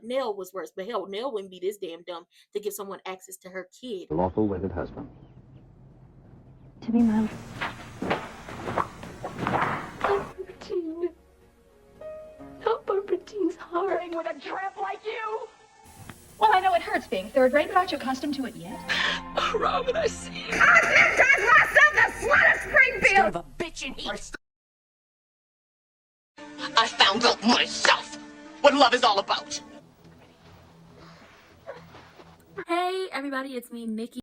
Nelle was worse, but hell, Nelle wouldn't be this damn dumb to give someone access to her kid. Lawful wedded husband. To be my... Barbara not Barbara Jean's heart. With a tramp like you? Well, I know it hurts being third rate, but aren't you accustomed to it yet? Oh, Robin, I see you. I just myself the slut of Springfield! Son of a bitch in here. I found out myself what love is all about. Hey everybody, it's me, Nikki.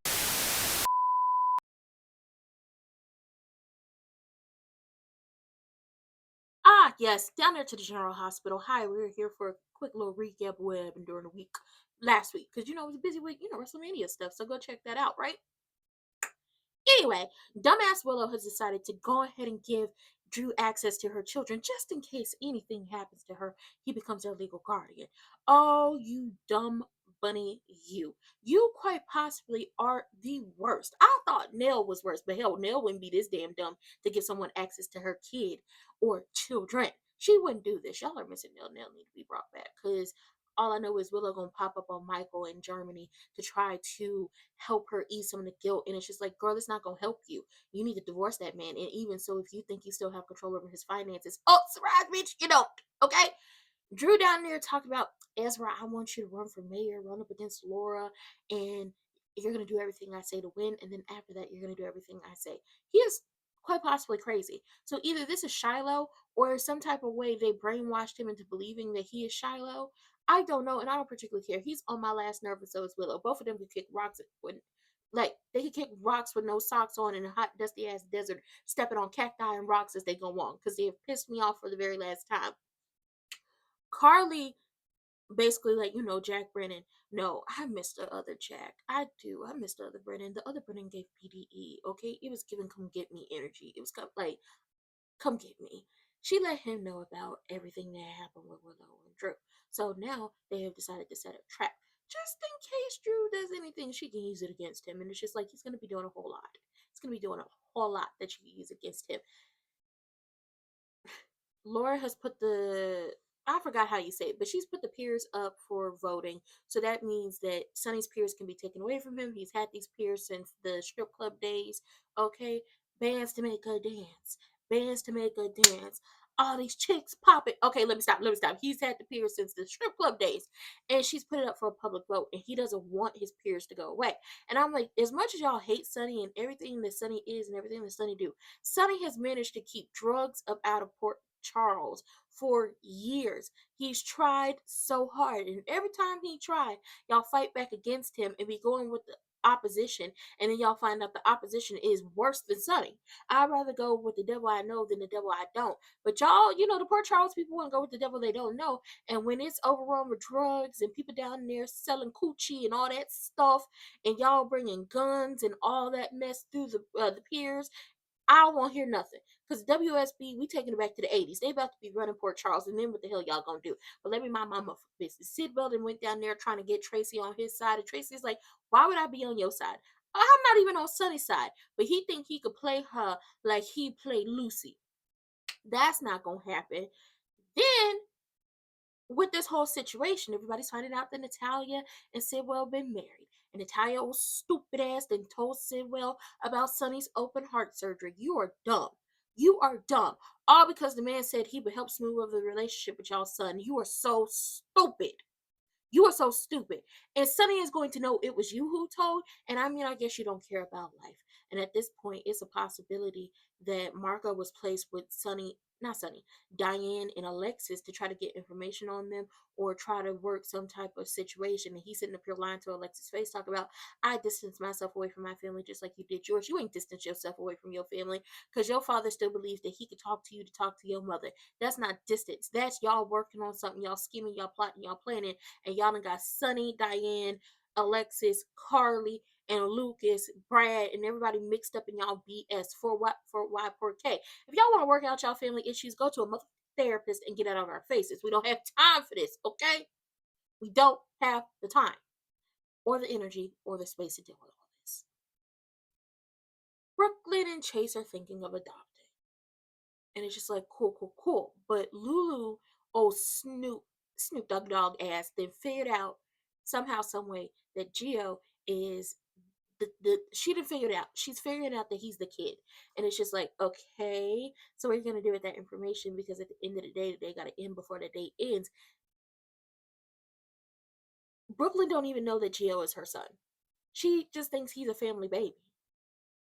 Yes, down there to the General Hospital. Hi, we're here for a quick little recap of what happened during the week last week. Because, it was a busy week, WrestleMania stuff. So go check that out, right? Anyway, dumbass Willow has decided to go ahead and give Drew access to her children just in case anything happens to her. He becomes their legal guardian. Oh, you dumb bunny, you. You quite possibly are the worst. I thought Nelle was worse, but hell, Nelle wouldn't be this damn dumb to give someone access to her kid or children. She wouldn't do this. Y'all are missing Nelle. Nelle need to be brought back because all I know is Willow gonna pop up on Michael in Germany to try to help her ease some of the guilt. And it's just like, girl, it's not gonna help you. You need to divorce that man. And even so, if you think you still have control over his finances, oh, surprise, bitch, you don't. Okay? Drew down there talked about, Ezra, I want you to run for mayor, run up against Laura, and you're gonna do everything I say to win. And then after that, you're gonna do everything I say. He is quite possibly crazy. So either this is Shiloh or some type of way they brainwashed him into believing that he is Shiloh. I don't know, and I don't particularly care. He's on my last nerve, and so is Willow. Both of them could kick rocks when, like, they could kick rocks with no socks on in a hot, dusty ass desert, stepping on cacti and rocks as they go on, because they have pissed me off for the very last time. Carly basically like, Jack Brennan. No, I miss the other Jack. I do. I miss the other Brennan. The other Brennan gave PDE, okay? It was giving come get me energy. It was like, come get me. She let him know about everything that happened with Willow and Drew. So now they have decided to set a trap. Just in case Drew does anything, she can use it against him. And it's just like, he's going to be doing a whole lot. It's going to be doing a whole lot that she can use against him. Laura has put I forgot how you say it, but she's put the peers up for voting. So that means that Sonny's peers can be taken away from him. He's had these peers since the strip club days. Okay? Bands to make a dance. Bands to make a dance. All these chicks popping. Okay, let me stop. He's had the peers since the strip club days. And she's put it up for a public vote. And he doesn't want his peers to go away. And I'm like, as much as y'all hate Sonny and everything that Sonny is and everything that Sonny do, Sonny has managed to keep drugs up out of Port Charles for years. He's tried so hard, and every time he tried, y'all fight back against him and be going with the opposition, and then y'all find out the opposition is worse than Sonny. I'd rather go with the devil I know than the devil I don't. But y'all, the Port Charles people want to go with the devil they don't know, and when it's overrun with drugs and people down there selling coochie and all that stuff, and y'all bringing guns and all that mess through the piers, I don't want to hear nothing. Because WSB, we taking it back to the 80s. They about to be running Port Charles, and then what the hell y'all gonna do? But let me mind my motherfucking business. Sid Weldon went down there trying to get Tracy on his side, and Tracy's like, why would I be on your side? I'm not even on Sonny's side. But he think he could play her like he played Lucy. That's not gonna happen. Then, with this whole situation, everybody's finding out that Natalia and Sidwell been married. And Natalia was stupid ass and told Sidwell about Sonny's open heart surgery. You are dumb. You are dumb. All because the man said he would help smooth over the relationship with y'all's son. You are so stupid. You are so stupid. And Sonny is going to know it was you who told. And I guess you don't care about life. And at this point, it's a possibility that Marco was placed with Diane and Alexis to try to get information on them or try to work some type of situation. And he's sitting up here lying to Alexis' face, talking about, I distanced myself away from my family just like you did yours. You ain't distanced yourself away from your family because your father still believes that he could talk to you to talk to your mother. That's not distance. That's y'all working on something. Y'all scheming, y'all plotting, y'all planning, and y'all done got Sonny, Diane, Alexis, Carly, and Lucas, Brad, and everybody mixed up in y'all BS for what, for Y, for K. If y'all want to work out y'all family issues, go to a mother therapist and get out of our faces. We don't have time for this, okay? We don't have the time or the energy or the space to deal with all this. Brooklyn and Chase are thinking of adopting. And it's just like, cool. But Lulu, oh Snoop, Snoop Dogg ass, then figured out somehow, some way that Geo is she didn't figure it out. She's figuring out that he's the kid, and it's just like, okay, so what are you gonna do with that information? Because at the end of the day gotta end before the day ends. Brooklyn don't even know that Geo is her son. She just thinks he's a family baby.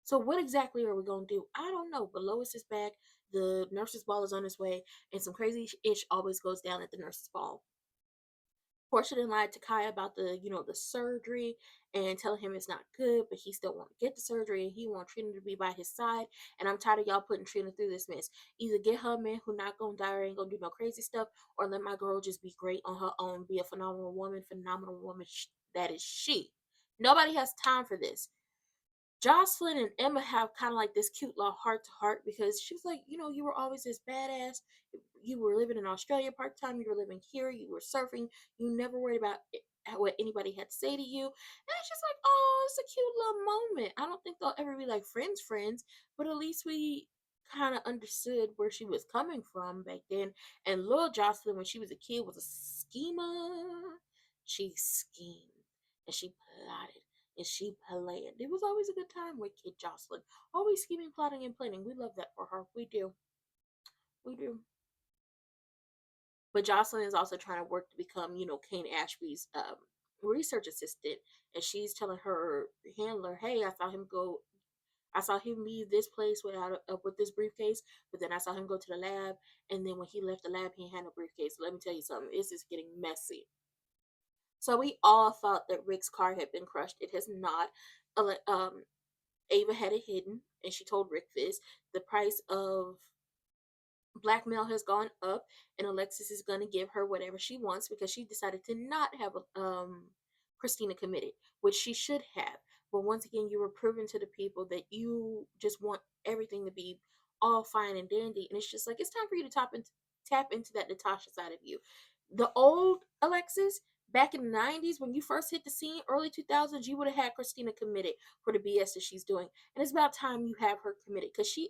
So what exactly are we gonna do? I don't know. But Lois is back. The nurse's ball is on its way, and some crazy ish always goes down at the nurse's ball. Portia then lied to Kai about the surgery and telling him it's not good, but he still want to get the surgery and he want Trina to be by his side. And I'm tired of y'all putting Trina through this mess. Either get her a man who not gonna die or ain't gonna do no crazy stuff, or let my girl just be great on her own, be a phenomenal woman. That is she. Nobody has time for this. Jocelyn and Emma have kind of like this cute little heart to heart because she was like, you were always this badass. You were living in Australia part time. You were living here. You were surfing. You never worried about what anybody had to say to you. And it's just like, oh, it's a cute little moment. I don't think they'll ever be like friends, but at least we kind of understood where she was coming from back then. And little Jocelyn, when she was a kid, was a schemer. She schemed and she plotted and she planned. It was always a good time with Kid Jocelyn. Always scheming, plotting, and planning. We love that for her. We do. We do. But Jocelyn is also trying to work to become, Kane Ashby's research assistant. And she's telling her handler, hey, I saw him leave this place with this briefcase, but then I saw him go to the lab, and then when he left the lab, he had no briefcase. Let me tell you something. This is getting messy. So we all thought that Rick's car had been crushed. It has not. Ava had it hidden, and she told Rick this. The price of blackmail has gone up, and Alexis is going to give her whatever she wants because she decided to not have Christina committed, which she should have. But once again, you were proving to the people that you just want everything to be all fine and dandy, and it's just like it's time for you to tap into that Natasha side of you. The old Alexis, back in the 90s, when you first hit the scene, early 2000s, you would have had Christina committed for the BS that she's doing. And it's about time you have her committed because she's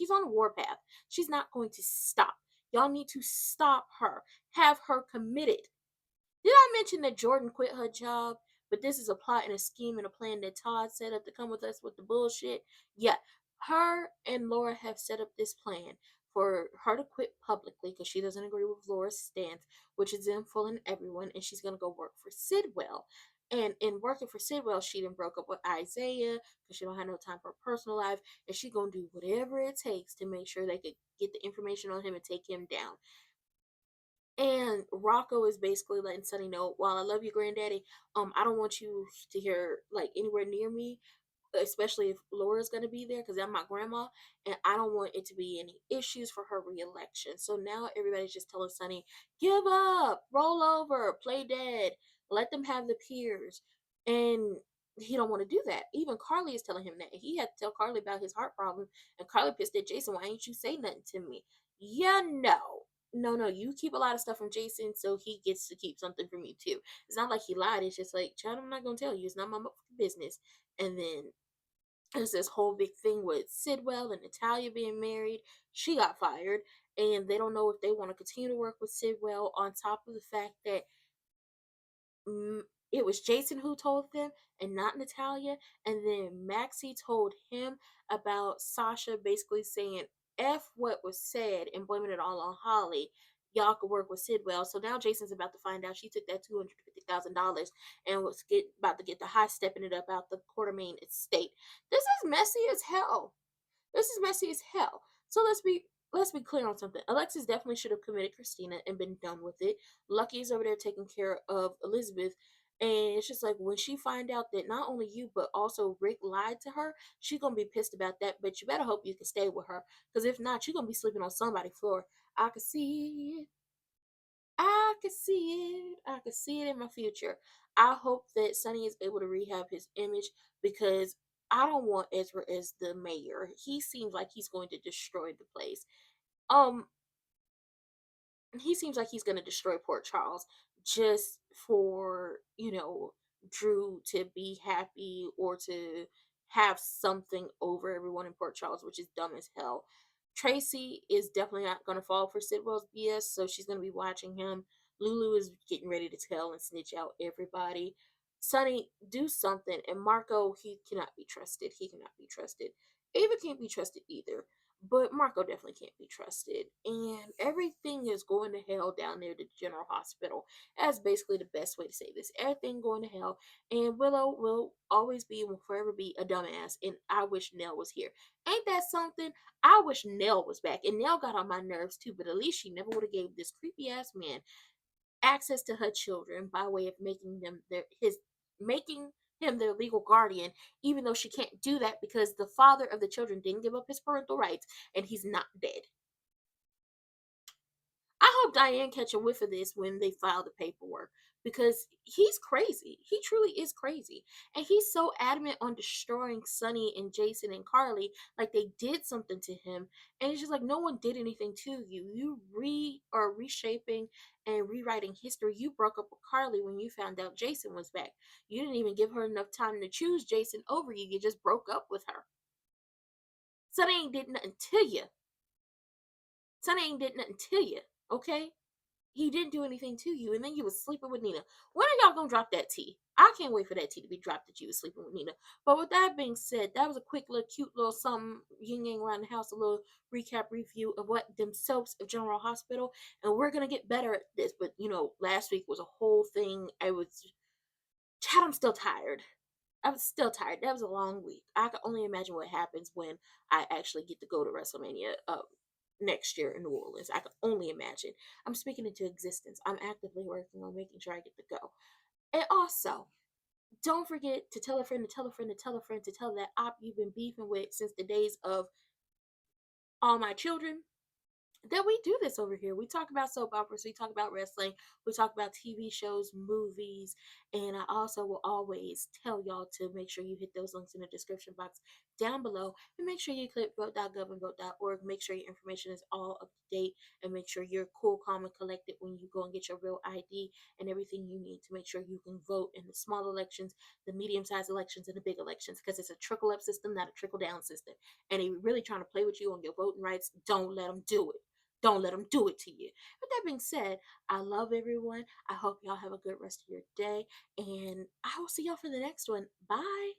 on a warpath. She's not going to stop. Y'all need to stop her. Have her committed. Did I mention that Jordan quit her job? But this is a plot and a scheme and a plan that Todd set up to come with us with the bullshit. Yeah, her and Laura have set up this plan for her to quit publicly because she doesn't agree with Laura's stance, which is influencing everyone, and she's gonna go work for Sidwell. And in working for Sidwell, she done broke up with Isaiah because she don't have no time for her personal life, and she gonna do whatever it takes to make sure they could get the information on him and take him down. And Rocco is basically letting Sonny know, while I love you, granddaddy, I don't want you to hear like anywhere near me, especially if Laura's gonna be there, because I'm my grandma, and I don't want it to be any issues for her reelection. So now everybody's just telling Sonny, give up, roll over, play dead, let them have the peers. And he don't want to do that. Even Carly is telling him that. He had to tell Carly about his heart problem, and Carly pissed at Jason, why ain't you say nothing to me? Yeah, no, you keep a lot of stuff from Jason, so he gets to keep something from you too. It's not like he lied. It's just like, child, I'm not gonna tell you. It's not my business. And then there's this whole big thing with Sidwell and Natalia being married. She got fired, and they don't know if they want to continue to work with Sidwell. On top of the fact that it was Jason who told them and not Natalia. And then Maxie told him about Sasha basically saying F what was said and blaming it all on Holly. Y'all could work with Sidwell. So now Jason's about to find out she took that $250,000 and was about to get the high stepping it up out the Quartermain estate. This is messy as hell. This is messy as hell. So let's be clear on something. Alexis definitely should have committed Christina and been done with it. Lucky's over there taking care of Elizabeth. And it's just like when she find out that not only you but also Rick lied to her, she gonna be pissed about that. But you better hope you can stay with her, because if not, you're gonna be sleeping on somebody's floor. I can see it. I can see it. I can see it in my future. I hope that Sonny is able to rehab his image because I don't want Ezra as the mayor. He seems like he's going to destroy the place. Um, he seems like he's going to destroy Port Charles just for, Drew to be happy or to have something over everyone in Port Charles, which is dumb as hell. Tracy is definitely not going to fall for Sidwell's BS, so she's going to be watching him Lulu is getting ready to tell and snitch out everybody. Sonny, do something. And Marco, he cannot be trusted. He cannot be trusted. Ava can't be trusted either. But Marco definitely can't be trusted. And everything is going to hell down there at the General Hospital. That's basically the best way to say this. Everything going to hell. And Willow will always be and will forever be a dumbass. And I wish Nelle was here. Ain't that something? I wish Nelle was back. And Nelle got on my nerves too. But at least she never would have gave this creepy ass man access to her children by way of making him their legal guardian, even though she can't do that because the father of the children didn't give up his parental rights and he's not dead. I hope Diane catch a whiff of this when they file the paperwork because he's crazy. He truly is crazy. And he's so adamant on destroying Sonny and Jason and Carly like they did something to him. And it's just like no one did anything to you. You are reshaping and rewriting history. You broke up with Carly when you found out Jason was back. You didn't even give her enough time to choose Jason over you. You just broke up with her. Sonny ain't did nothing to you. Sonny ain't did nothing to you. Okay? He didn't do anything to you, and then you was sleeping with Nina. When are y'all gonna drop that tea? I can't wait for that tea to be dropped that you was sleeping with Nina. But with that being said, that was a quick little cute little something yin yang around the house, a little recap review of what them soaps of General Hospital, and we're gonna get better at this. But last week was a whole thing. Chad, I'm still tired. I was still tired. That was a long week. I can only imagine what happens when I actually get to go to WrestleMania next year in New Orleans. I can only imagine. I'm speaking into existence. I'm actively working on making sure I get to go. And also, don't forget to tell a friend to tell a friend to tell a friend to tell that op you've been beefing with since the days of all my children that we do this over here. We talk about soap operas, we talk about wrestling, we talk about TV shows, movies, and I also will always tell y'all to make sure you hit those links in the description box down below and make sure you click vote.gov and vote.org. Make sure your information is all up to date and make sure you're cool, calm, and collected when you go and get your real ID and everything you need to make sure you can vote in the small elections, the medium-sized elections, and the big elections because it's a trickle-up system, not a trickle-down system. And if you're really trying to play with you on your voting rights, don't let them do it. Don't let them do it to you. With that being said, I love everyone. I hope y'all have a good rest of your day. And I will see y'all for the next one. Bye.